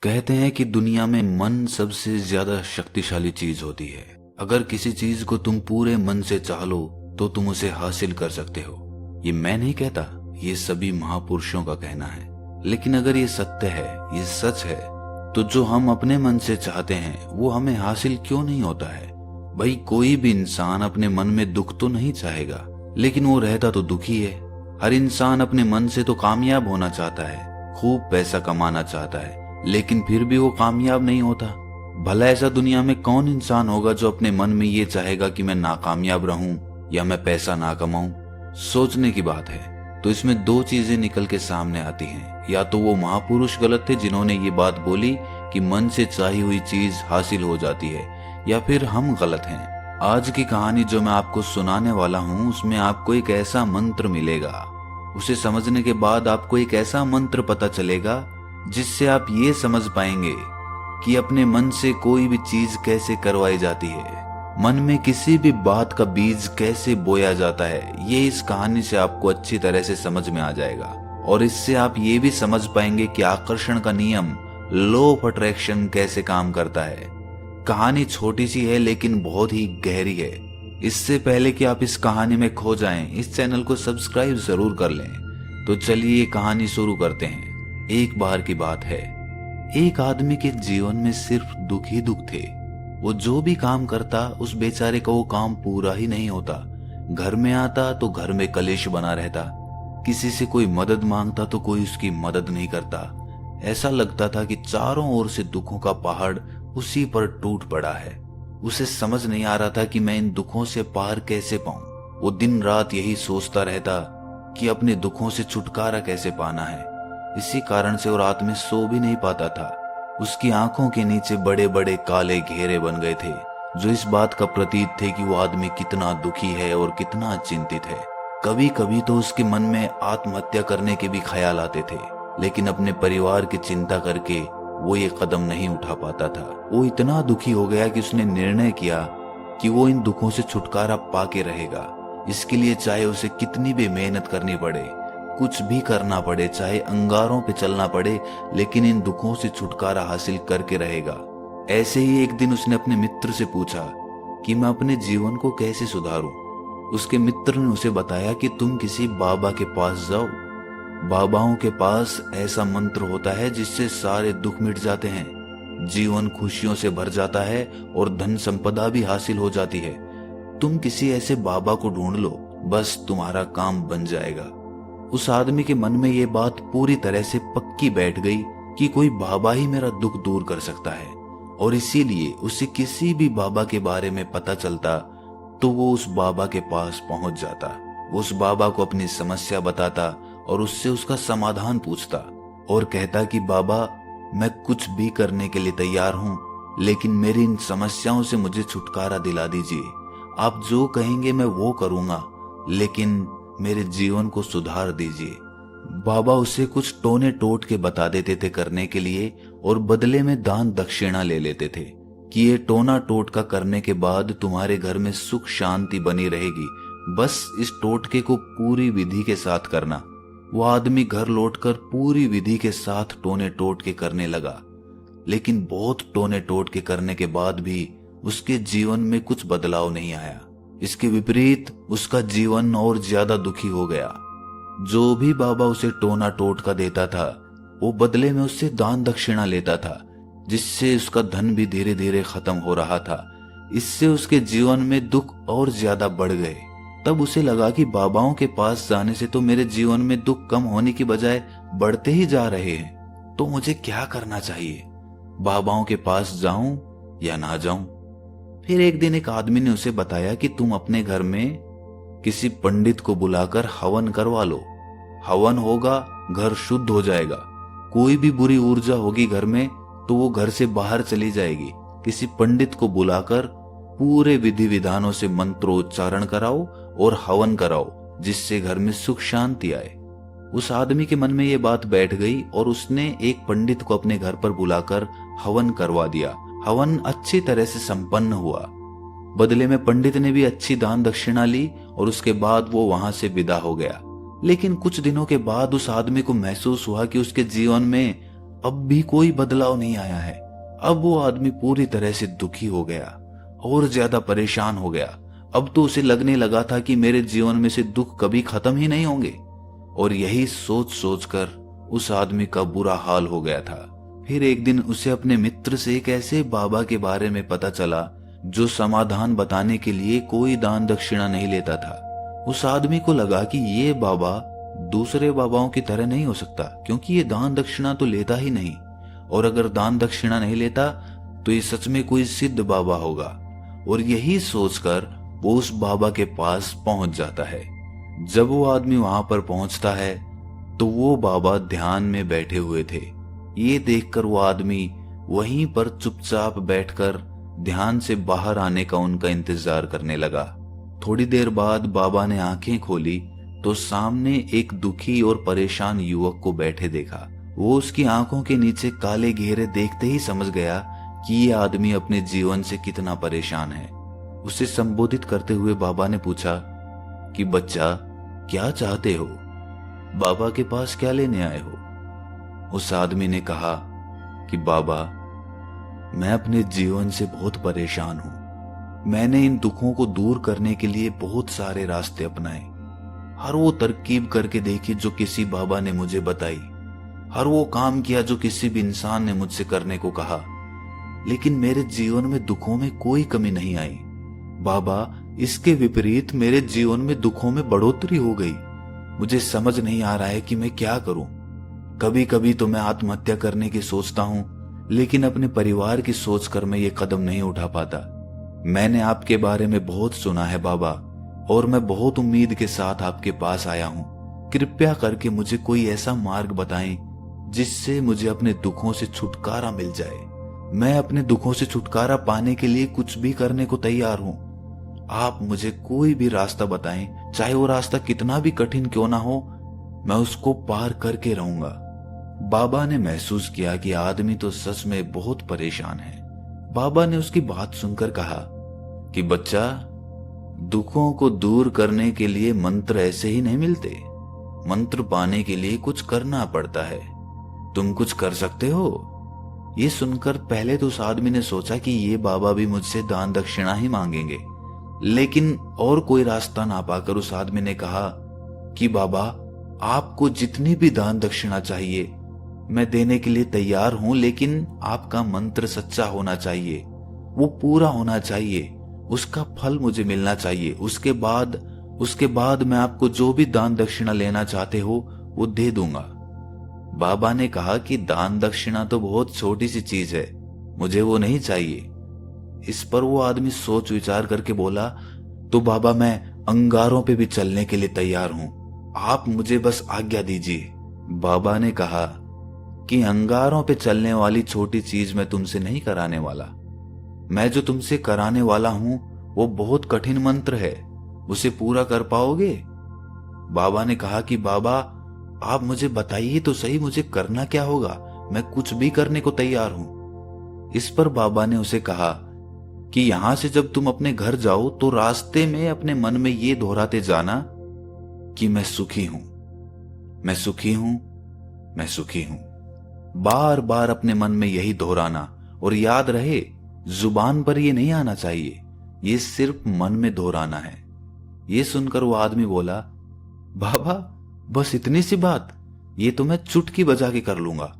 कहते हैं कि दुनिया में मन सबसे ज्यादा शक्तिशाली चीज होती है। अगर किसी चीज को तुम पूरे मन से चाह लो तो तुम उसे हासिल कर सकते हो। ये मैं नहीं कहता, ये सभी महापुरुषों का कहना है। लेकिन अगर ये सत्य है, ये सच है, तो जो हम अपने मन से चाहते हैं वो हमें हासिल क्यों नहीं होता है? भाई, कोई भी इंसान अपने मन में दुख तो नहीं चाहेगा, लेकिन वो रहता तो दुखी है। हर इंसान अपने मन से तो कामयाब होना चाहता है, खूब पैसा कमाना चाहता है, लेकिन फिर भी वो कामयाब नहीं होता। भला ऐसा दुनिया में कौन इंसान होगा जो अपने मन में ये चाहेगा कि मैं नाकामयाब रहूं या मैं पैसा ना कमाऊं? सोचने की बात है। तो इसमें दो चीजें निकल के सामने आती हैं। या तो वो महापुरुष गलत थे जिन्होंने ये बात बोली कि मन से चाही हुई चीज हासिल हो जाती है, या फिर हम गलत हैं। आज की कहानी जो मैं आपको सुनाने वाला हूँ उसमें आपको एक ऐसा मंत्र मिलेगा। उसे समझने के बाद आपको एक ऐसा मंत्र पता चलेगा जिससे आप ये समझ पाएंगे कि अपने मन से कोई भी चीज कैसे करवाई जाती है, मन में किसी भी बात का बीज कैसे बोया जाता है। ये इस कहानी से आपको अच्छी तरह से समझ में आ जाएगा, और इससे आप ये भी समझ पाएंगे कि आकर्षण का नियम, लॉ ऑफ अट्रैक्शन, कैसे काम करता है। कहानी छोटी सी है लेकिन बहुत ही गहरी है। इससे पहले कि आप इस कहानी में खो जाएं, इस चैनल को सब्सक्राइब जरूर कर लें। तो चलिए ये कहानी शुरू करते हैं। एक बार की बात है, एक आदमी के जीवन में सिर्फ दुख ही दुख थे। वो जो भी काम करता उस बेचारे का वो काम पूरा ही नहीं होता। घर में आता तो घर में कलेश बना रहता, किसी से कोई मदद मांगता तो कोई उसकी मदद नहीं करता। ऐसा लगता था कि चारों ओर से दुखों का पहाड़ उसी पर टूट पड़ा है। उसे समझ नहीं आ रहा था कि मैं इन दुखों से पार कैसे पाऊं। वो दिन रात यही सोचता रहता कि अपने दुखों से छुटकारा कैसे पाना है। इसी कारण से वो रात में सो भी नहीं पाता था। उसकी आंखों के नीचे बड़े बड़े काले घेरे बन गए थे, जो इस बात का प्रतीक थे कि वो आदमी कितना दुखी है और कितना चिंतित है। कभी कभी तो उसके मन में आत्महत्या करने के भी ख्याल आते थे, लेकिन अपने परिवार की चिंता करके वो ये कदम नहीं उठा पाता था। वो इतना दुखी हो गया कि उसने निर्णय किया कि वो इन दुखों से छुटकारा पाके रहेगा। इसके लिए चाहे उसे कितनी भी मेहनत करनी पड़े, कुछ भी करना पड़े, चाहे अंगारों पे चलना पड़े, लेकिन इन दुखों से छुटकारा हासिल करके रहेगा। ऐसे ही एक दिन उसने अपने मित्र से पूछा कि मैं अपने जीवन को कैसे सुधारूं। उसके मित्र ने उसे बताया कि तुम किसी बाबा के पास जाओ। बाबाओं के पास ऐसा मंत्र होता है जिससे सारे दुख मिट जाते हैं, जीवन खुशियों से भर जाता है और धन संपदा भी हासिल हो जाती है। तुम किसी ऐसे बाबा को ढूंढ लो, बस तुम्हारा काम बन जाएगा। उस आदमी के मन में ये बात पूरी तरह से पक्की बैठ गई कि कोई बाबा ही मेरा दुख दूर कर सकता है, और इसीलिए उसे किसी भी बाबा के बारे में पता चलता तो वो उस बाबा के पास पहुंच जाता। वो उस बाबा को अपनी समस्या बताता और उससे उसका समाधान पूछता और कहता कि बाबा, मैं कुछ भी करने के लिए तैयार हूं, लेकिन मेरी इन समस्याओं से मुझे छुटकारा दिला दीजिए। आप जो कहेंगे मैं वो करूंगा, लेकिन मेरे जीवन को सुधार दीजिए। बाबा उसे कुछ टोने टोट के बता देते थे करने के लिए, और बदले में दान दक्षिणा ले लेते थे कि ये टोना टोटका करने के बाद तुम्हारे घर में सुख शांति बनी रहेगी, बस इस टोटके को पूरी विधि के साथ करना। वो आदमी घर लौटकर पूरी विधि के साथ टोने टोटके करने लगा, लेकिन बहुत टोने टोटके करने के बाद भी उसके जीवन में कुछ बदलाव नहीं आया। इसके विपरीत उसका जीवन और ज्यादा दुखी हो गया। जो भी बाबा उसे टोना टोटका देता था वो बदले में उससे दान दक्षिणा लेता था, जिससे उसका धन भी धीरे धीरे खत्म हो रहा था। इससे उसके जीवन में दुख और ज्यादा बढ़ गए। तब उसे लगा कि बाबाओं के पास जाने से तो मेरे जीवन में दुख कम होने की बजाय बढ़ते ही जा रहे हैं, तो मुझे क्या करना चाहिए? बाबाओं के पास जाऊं या ना जाऊं? फिर एक दिन एक आदमी ने उसे बताया कि तुम अपने घर में किसी पंडित को बुलाकर हवन करवा लो। हवन होगा, घर शुद्ध हो जाएगा। कोई भी बुरी ऊर्जा होगी घर में तो वो घर से बाहर चली जाएगी। किसी पंडित को बुलाकर पूरे विधि विधानों से मंत्रोच्चारण कराओ और हवन कराओ, जिससे घर में सुख शांति आए। उस आदमी के मन में ये बात बैठ गई और उसने एक पंडित को अपने घर पर बुलाकर हवन करवा दिया। हवन अच्छी तरह से संपन्न हुआ। बदले में पंडित ने भी अच्छी दान दक्षिणा ली और उसके बाद वो वहां से विदा हो गया। लेकिन कुछ दिनों के बाद उस आदमी को महसूस हुआ कि उसके जीवन में अब भी कोई बदलाव नहीं आया है। अब वो आदमी पूरी तरह से दुखी हो गया और ज्यादा परेशान हो गया। अब तो उसे लगने लगा था कि मेरे जीवन में से दुख कभी खत्म ही नहीं होंगे। और यही सोच सोच कर उस आदमी का बुरा हाल हो गया था। फिर एक दिन उसे अपने मित्र से एक ऐसे बाबा के बारे में पता चला जो समाधान बताने के लिए कोई दान दक्षिणा नहीं लेता था। उस आदमी को लगा कि ये बाबा दूसरे बाबाओं की तरह नहीं हो सकता, क्योंकि ये दान दक्षिणा तो लेता ही नहीं, और अगर दान दक्षिणा नहीं लेता तो ये सच में कोई सिद्ध बाबा होगा। और यही सोचकर वो उस बाबा के पास पहुंच जाता है। जब वो आदमी वहां पर पहुंचता है तो वो बाबा ध्यान में बैठे हुए थे। ये देखकर वो आदमी वहीं पर चुपचाप बैठकर ध्यान से बाहर आने का उनका इंतजार करने लगा। थोड़ी देर बाद बाबा ने आंखें खोली तो सामने एक दुखी और परेशान युवक को बैठे देखा। वो उसकी आंखों के नीचे काले घेरे देखते ही समझ गया कि ये आदमी अपने जीवन से कितना परेशान है। उसे संबोधित करते हुए बाबा ने पूछा कि बच्चा, क्या चाहते हो? बाबा के पास क्या लेने आए हो? उस आदमी ने कहा कि बाबा, मैं अपने जीवन से बहुत परेशान हूं। मैंने इन दुखों को दूर करने के लिए बहुत सारे रास्ते अपनाए, हर वो तरकीब करके देखी जो किसी बाबा ने मुझे बताई, हर वो काम किया जो किसी भी इंसान ने मुझसे करने को कहा, लेकिन मेरे जीवन में दुखों में कोई कमी नहीं आई। बाबा, इसके विपरीत मेरे जीवन में दुखों में बढ़ोतरी हो गई। मुझे समझ नहीं आ रहा है कि मैं क्या करूं। कभी कभी तो मैं आत्महत्या करने की सोचता हूं, लेकिन अपने परिवार की सोचकर मैं ये कदम नहीं उठा पाता। मैंने आपके बारे में बहुत सुना है बाबा, और मैं बहुत उम्मीद के साथ आपके पास आया हूं। कृपया करके मुझे कोई ऐसा मार्ग बताएं जिससे मुझे अपने दुखों से छुटकारा मिल जाए। मैं अपने दुखों से छुटकारा पाने के लिए कुछ भी करने को तैयार हूं। आप मुझे कोई भी रास्ता बताएं, चाहे वो रास्ता कितना भी कठिन क्यों ना हो, मैं उसको पार करके रहूंगा। बाबा ने महसूस किया कि आदमी तो सच में बहुत परेशान है। बाबा ने उसकी बात सुनकर कहा कि बच्चा, दुखों को दूर करने के लिए मंत्र ऐसे ही नहीं मिलते। मंत्र पाने के लिए कुछ करना पड़ता है। तुम कुछ कर सकते हो? ये सुनकर पहले तो उस आदमी ने सोचा कि ये बाबा भी मुझसे दान दक्षिणा ही मांगेंगे, लेकिन और कोई रास्ता ना पाकर उस आदमी ने कहा कि बाबा, आपको जितनी भी दान दक्षिणा चाहिए मैं देने के लिए तैयार हूं, लेकिन आपका मंत्र सच्चा होना चाहिए, वो पूरा होना चाहिए, उसका फल मुझे मिलना चाहिए। उसके बाद मैं आपको जो भी दान दक्षिणा लेना चाहते हो वो दे दूंगा। बाबा ने कहा कि दान दक्षिणा तो बहुत छोटी सी चीज है, मुझे वो नहीं चाहिए। इस पर वो आदमी सोच विचार करके बोला, तो बाबा, मैं अंगारों पे भी चलने के लिए तैयार हूं, आप मुझे बस आज्ञा दीजिए। बाबा ने कहा कि अंगारों पे चलने वाली छोटी चीज मैं तुमसे नहीं कराने वाला। मैं जो तुमसे कराने वाला हूं वो बहुत कठिन मंत्र है, उसे पूरा कर पाओगे? बाबा ने कहा कि बाबा, आप मुझे बताइए तो सही, मुझे करना क्या होगा, मैं कुछ भी करने को तैयार हूं। इस पर बाबा ने उसे कहा कि यहां से जब तुम अपने घर जाओ तो रास्ते में अपने मन में ये दोहराते जाना कि मैं सुखी हूं, मैं सुखी हूं, मैं सुखी हूं। बार बार अपने मन में यही दोहराना, और याद रहे जुबान पर ये नहीं आना चाहिए, ये सिर्फ मन में दोहराना है। ये सुनकर वो आदमी बोला, बाबा, बस इतनी सी बात, ये तो मैं चुटकी बजा के कर लूंगा,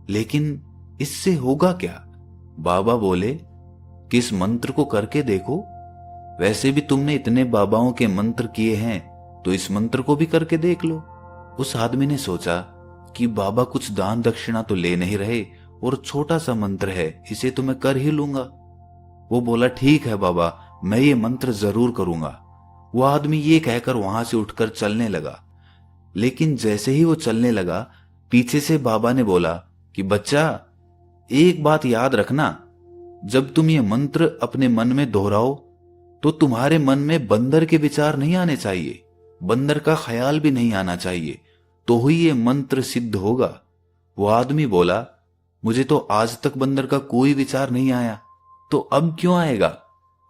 लेकिन इससे होगा क्या? बाबा बोले कि इस मंत्र को करके देखो, वैसे भी तुमने इतने बाबाओं के मंत्र किए हैं, तो इस मंत्र को भी करके देख लो। उस आदमी ने सोचा कि बाबा कुछ दान दक्षिणा तो ले नहीं रहे, और छोटा सा मंत्र है, इसे तो मैं कर ही लूंगा। वो बोला, ठीक है बाबा, मैं ये मंत्र जरूर करूंगा। वो आदमी ये कहकर वहां से उठकर चलने लगा, लेकिन जैसे ही वो चलने लगा, पीछे से बाबा ने बोला कि बच्चा, एक बात याद रखना, जब तुम ये मंत्र अपने मन में दोहराओ तो तुम्हारे मन में बंदर के विचार नहीं आने चाहिए, बंदर का ख्याल भी नहीं आना चाहिए, तो ही ये मंत्र सिद्ध होगा। वो आदमी बोला, मुझे तो आज तक बंदर का कोई विचार नहीं आया, तो अब क्यों आएगा?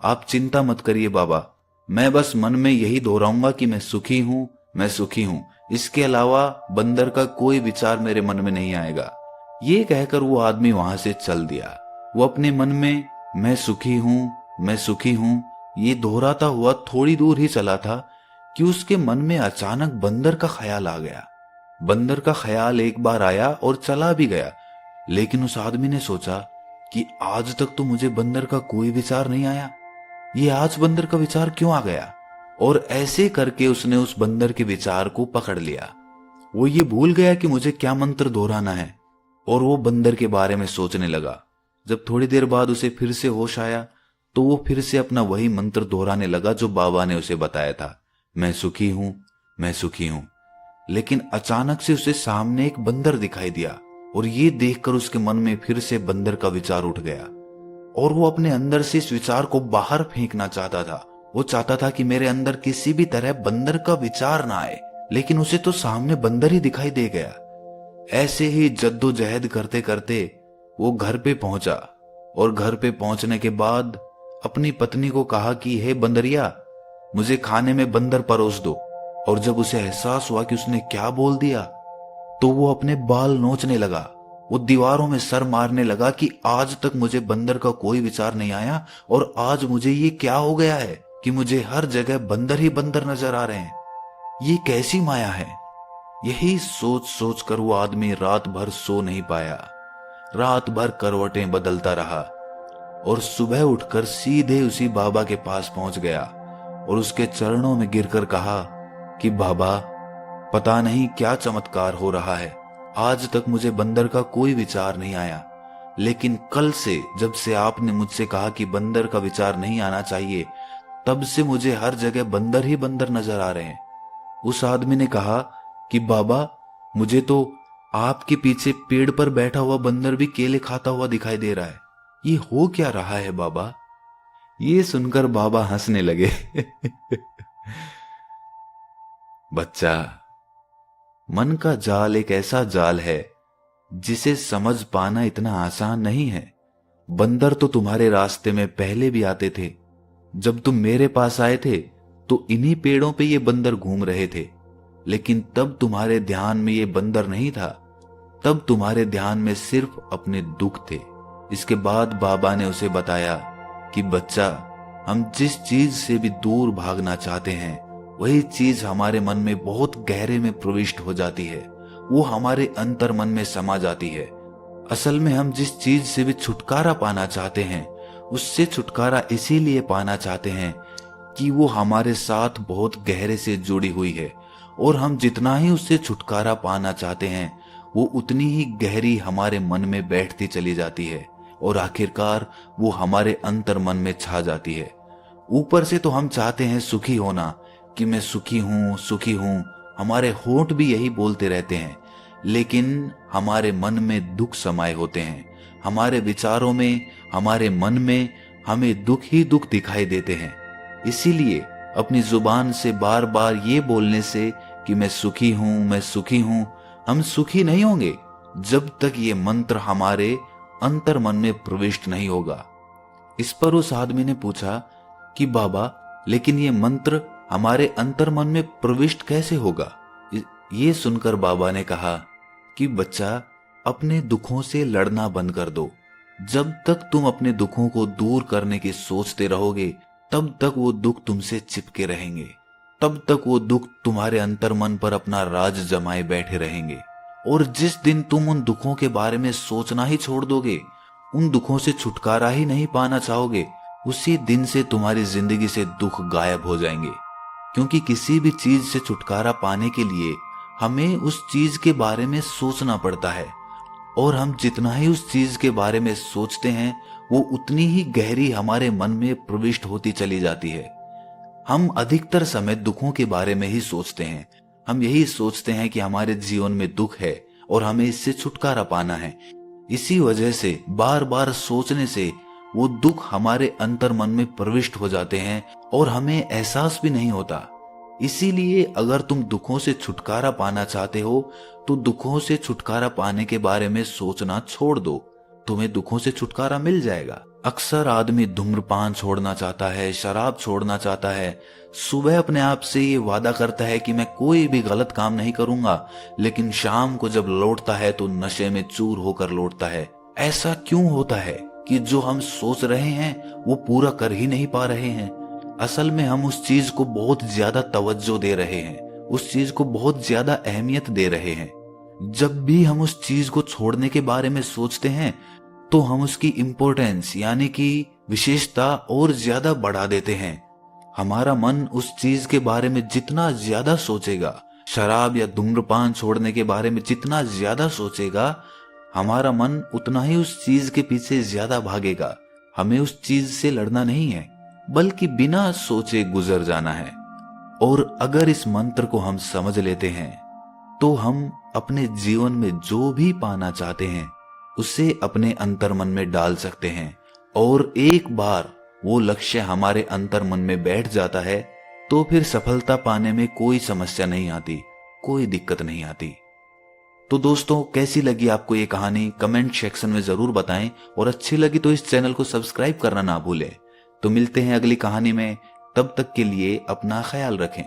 आप चिंता मत करिए बाबा, मैं बस मन में यही दोहराऊंगा कि मैं सुखी हूं, मैं सुखी हूं। इसके अलावा बंदर का कोई विचार मेरे मन में नहीं आएगा। ये कहकर वो आदमी वहां से चल दिया। वो अपने मन में मैं सुखी हूं, मैं सुखी हूं ये दोहराता हुआ थोड़ी दूर ही चला था कि उसके मन में अचानक बंदर का ख्याल आ गया। बंदर का ख्याल एक बार आया और चला भी गया, लेकिन उस आदमी ने सोचा कि आज तक तो मुझे बंदर का कोई विचार नहीं आया, ये आज बंदर का विचार क्यों आ गया। और ऐसे करके उसने उस बंदर के विचार को पकड़ लिया। वो ये भूल गया कि मुझे क्या मंत्र दोहराना है और वो बंदर के बारे में सोचने लगा। जब थोड़ी देर बाद उसे फिर से होश आया तो वो फिर से अपना वही मंत्र दोहराने लगा जो बाबा ने उसे बताया था, मैं सुखी हूं, मैं सुखी हूं। लेकिन अचानक से उसे सामने एक बंदर दिखाई दिया और ये देखकर उसके मन में फिर से बंदर का विचार उठ गया और वो अपने अंदर से इस विचार को बाहर फेंकना चाहता था। वो चाहता था कि मेरे अंदर किसी भी तरह बंदर का विचार ना आए, लेकिन उसे तो सामने बंदर ही दिखाई दे गया। ऐसे ही जद्दोजहद करते करते वो घर पे पहुंचा और घर पे पहुंचने के बाद अपनी पत्नी को कहा कि हे बंदरिया, मुझे खाने में बंदर परोस दो। और जब उसे एहसास हुआ कि उसने क्या बोल दिया तो वो अपने बाल नोचने लगा। वो दीवारों में सर मारने लगा कि आज तक मुझे बंदर का कोई विचार नहीं आया और आज मुझे ये क्या हो गया है कि मुझे हर जगह बंदर ही बंदर नजर आ रहे हैं। ये कैसी माया है। यही सोच सोच कर वो आदमी रात भर सो नहीं पाया। रात भर करवटें बदलता रहा और सुबह उठकर सीधे उसी बाबा के पास पहुंच गया और उसके चरणों में गिरकर कहा कि बाबा, पता नहीं क्या चमत्कार हो रहा है, आज तक मुझे बंदर का कोई विचार नहीं आया, लेकिन कल से जब से आपने मुझसे कहा कि बंदर का विचार नहीं आना चाहिए, तब से मुझे हर जगह बंदर ही बंदर नजर आ रहे हैं। उस आदमी ने कहा कि बाबा, मुझे तो आपके पीछे पेड़ पर बैठा हुआ बंदर भी केले खाता हुआ दिखाई दे रहा है, ये हो क्या रहा है बाबा। ये सुनकर बाबा हंसने लगे। बच्चा, मन का जाल एक ऐसा जाल है जिसे समझ पाना इतना आसान नहीं है। बंदर तो तुम्हारे रास्ते में पहले भी आते थे। जब तुम मेरे पास आए थे तो इन्हीं पेड़ों पे ये बंदर घूम रहे थे, लेकिन तब तुम्हारे ध्यान में ये बंदर नहीं था, तब तुम्हारे ध्यान में सिर्फ अपने दुख थे। इसके बाद बाबा ने उसे बताया कि बच्चा, हम जिस चीज से भी दूर भागना चाहते हैं वही चीज हमारे मन में बहुत गहरे में प्रविष्ट हो जाती है, वो हमारे अंतर मन में समा जाती है। असल में हम जिस चीज से भी छुटकारा पाना चाहते हैं उससे छुटकारा इसीलिए पाना चाहते हैं कि वो हमारे साथ बहुत गहरे से जुड़ी हुई है, और हम जितना ही उससे छुटकारा पाना चाहते हैं वो उतनी ही गहरी हमारे मन में बैठती चली जाती है और आखिरकार वो हमारे अंतर मन में छा जाती है। ऊपर से तो हम चाहते हैं सुखी होना कि मैं सुखी हूं, सुखी हूं, हमारे होंठ भी यही बोलते रहते हैं, लेकिन हमारे मन में दुख समाये होते हैं। हमारे विचारों में, हमारे मन में हमें दुख ही दुख दिखाई देते हैं। इसीलिए अपनी जुबान से बार बार ये बोलने से कि मैं सुखी हूं, मैं सुखी हूं, हम सुखी नहीं होंगे जब तक ये मंत्र हमारे अंतर मन में प्रविष्ट नहीं होगा। इस पर उस आदमी ने पूछा कि बाबा, लेकिन ये मंत्र हमारे अंतर मन में प्रविष्ट कैसे होगा। ये सुनकर बाबा ने कहा कि बच्चा, अपने दुखों से लड़ना बंद कर दो। जब तक तुम अपने दुखों को दूर करने की सोचते रहोगे तब तक वो दुख तुमसे चिपके रहेंगे, तब तक वो दुख तुम्हारे अंतर मन पर अपना राज जमाए बैठे रहेंगे। और जिस दिन तुम उन दुखों के बारे में सोचना ही छोड़ दोगे, उन दुखों से छुटकारा ही नहीं पाना चाहोगे, उसी दिन से तुम्हारी जिंदगी से दुख गायब हो जाएंगे। क्योंकि किसी भी चीज से छुटकारा पाने के लिए हमें उस चीज के बारे में सोचना पड़ता है, और हम जितना ही उस चीज के बारे में सोचते हैं वो उतनी ही गहरी हमारे मन में प्रविष्ट होती चली जाती है। हम अधिकतर समय दुखों के बारे में ही सोचते हैं। हम यही सोचते हैं कि हमारे जीवन में दुख है और हमें इससे छुटकारा पाना है। इसी वजह से बार बार सोचने से वो दुख हमारे अंतर मन में प्रविष्ट हो जाते हैं और हमें एहसास भी नहीं होता। इसीलिए अगर तुम दुखों से छुटकारा पाना चाहते हो तो दुखों से छुटकारा पाने के बारे में सोचना छोड़ दो। तुम्हें दुखों से छुटकारा मिल जाएगा। अक्सर आदमी धूम्रपान छोड़ना चाहता है, शराब छोड़ना चाहता है, सुबह अपने आप से ये वादा करता है कि मैं कोई भी गलत काम नहीं करूंगा, लेकिन शाम को जब लौटता है तो नशे में चूर होकर लौटता है। ऐसा क्यों होता है कि जो हम सोच रहे हैं वो पूरा कर ही नहीं पा रहे हैं? असल में हम उस चीज को बहुत ज्यादा तवज्जो दे रहे हैं, उस चीज को बहुत ज्यादा अहमियत दे रहे हैं। जब भी हम उस चीज को छोड़ने के बारे में सोचते हैं तो हम उसकी इम्पोर्टेंस यानी कि विशेषता और ज्यादा बढ़ा देते हैं। हमारा मन उस चीज के बारे में जितना ज्यादा सोचेगा, शराब या धूम्रपान छोड़ने के बारे में जितना ज्यादा सोचेगा, हमारा मन उतना ही उस चीज के पीछे ज्यादा भागेगा। हमें उस चीज से लड़ना नहीं है, बल्कि बिना सोचे गुजर जाना है। और अगर इस मंत्र को हम समझ लेते हैं तो हम अपने जीवन में जो भी पाना चाहते हैं उसे अपने अंतर्मन में डाल सकते हैं। और एक बार वो लक्ष्य हमारे अंतर्मन में बैठ जाता है तो फिर सफलता पाने में कोई समस्या नहीं आती, कोई दिक्कत नहीं आती। तो दोस्तों, कैसी लगी आपको ये कहानी कमेंट सेक्शन में जरूर बताएं, और अच्छी लगी तो इस चैनल को सब्सक्राइब करना ना भूलें। तो मिलते हैं अगली कहानी में, तब तक के लिए अपना ख्याल रखें।